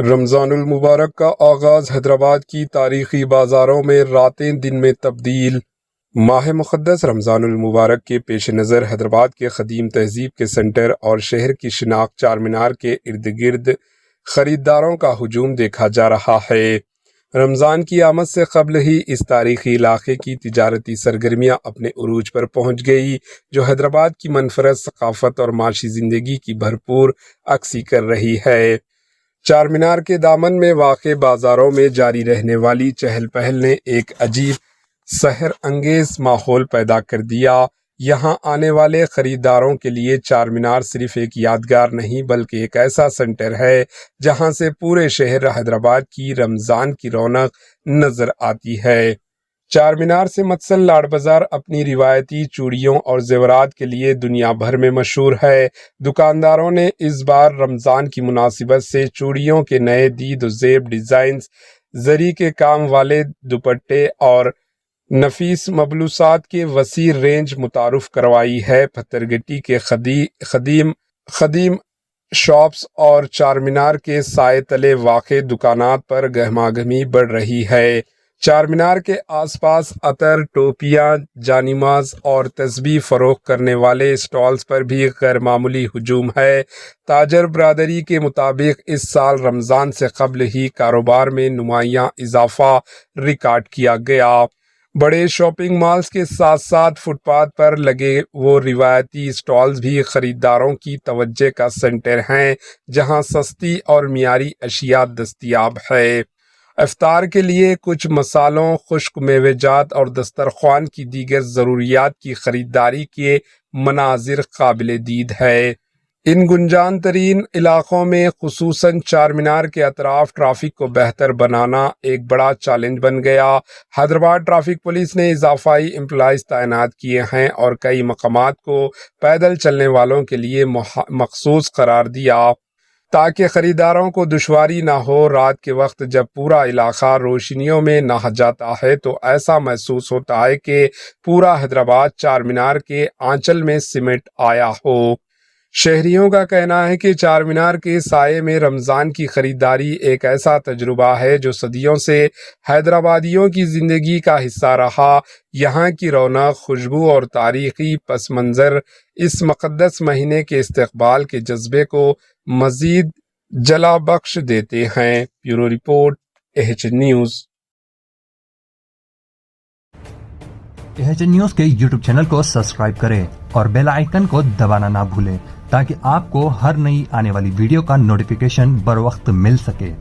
رمضان المبارک کا آغاز حیدرآباد کی تاریخی بازاروں میں راتیں دن میں تبدیل۔ ماہ مقدس رمضان المبارک کے پیش نظر حیدرآباد کے قدیم تہذیب کے سنٹر اور شہر کی شناخت چار مینار کے ارد گرد خریداروں کا ہجوم دیکھا جا رہا ہے۔ رمضان کی آمد سے قبل ہی اس تاریخی علاقے کی تجارتی سرگرمیاں اپنے عروج پر پہنچ گئی، جو حیدرآباد کی منفرد ثقافت اور معاشی زندگی کی بھرپور عکاسی کر رہی ہے۔ چار مینار کے دامن میں واقع بازاروں میں جاری رہنے والی چہل پہل نے ایک عجیب سحر انگیز ماحول پیدا کر دیا۔ یہاں آنے والے خریداروں کے لیے چار مینار صرف ایک یادگار نہیں بلکہ ایک ایسا سنٹر ہے جہاں سے پورے شہر حیدرآباد کی رمضان کی رونق نظر آتی ہے۔ چار مینار سے متصل لاڈ بازار اپنی روایتی چوڑیوں اور زیورات کے لیے دنیا بھر میں مشہور ہے۔ دکانداروں نے اس بار رمضان کی مناسبت سے چوڑیوں کے نئے دید و زیب ڈیزائنز، زری کے کام والے دوپٹے اور نفیس ملبوسات کے وسیع رینج متعارف کروائی ہے۔ پتھر گٹی کے قدیم شاپس اور چار مینار کے سائے تلے واقع دکانات پر گہما گہمی بڑھ رہی ہے۔ چار مینار کے آس پاس عطر، ٹوپیاں، جانماز اور تسبیح فروخت کرنے والے اسٹالز پر بھی غیر معمولی ہجوم ہے۔ تاجر برادری کے مطابق اس سال رمضان سے قبل ہی کاروبار میں نمایاں اضافہ ریکارڈ کیا گیا۔ بڑے شاپنگ مالز کے ساتھ ساتھ فٹ پاتھ پر لگے وہ روایتی اسٹالز بھی خریداروں کی توجہ کا سنٹر ہیں، جہاں سستی اور معیاری اشیاء دستیاب ہے۔ افطار کے لیے کچھ مصالحوں، خشک میوہ جات اور دسترخوان کی دیگر ضروریات کی خریداری کے مناظر قابل دید ہے۔ ان گنجان ترین علاقوں میں خصوصاً چار مینار کے اطراف ٹریفک کو بہتر بنانا ایک بڑا چیلنج بن گیا۔ حیدرآباد ٹریفک پولیس نے اضافی امپلائیز تعینات کیے ہیں اور کئی مقامات کو پیدل چلنے والوں کے لیے مخصوص قرار دیا تاکہ خریداروں کو دشواری نہ ہو۔ رات کے وقت جب پورا علاقہ روشنیوں میں نہہ جاتا ہے تو ایسا محسوس ہوتا ہے کہ پورا حیدرآباد چار مینار کے آنچل میں سمٹ آیا ہو۔ شہریوں کا کہنا ہے کہ چار مینار کے سائے میں رمضان کی خریداری ایک ایسا تجربہ ہے جو صدیوں سے حیدرآبادیوں کی زندگی کا حصہ رہا۔ یہاں کی رونق، خوشبو اور تاریخی پس منظر اس مقدس مہینے کے استقبال کے جذبے کو مزید جلا بخش دیتے ہیں۔ Bureau report, AHN news. AHN news کے YouTube چینل کو سبسکرائب کریں اور بیل آئیکن کو دبانا نہ بھولیں تاکہ آپ کو ہر نئی آنے والی ویڈیو کا نوٹیفیکیشن بر وقت مل سکے۔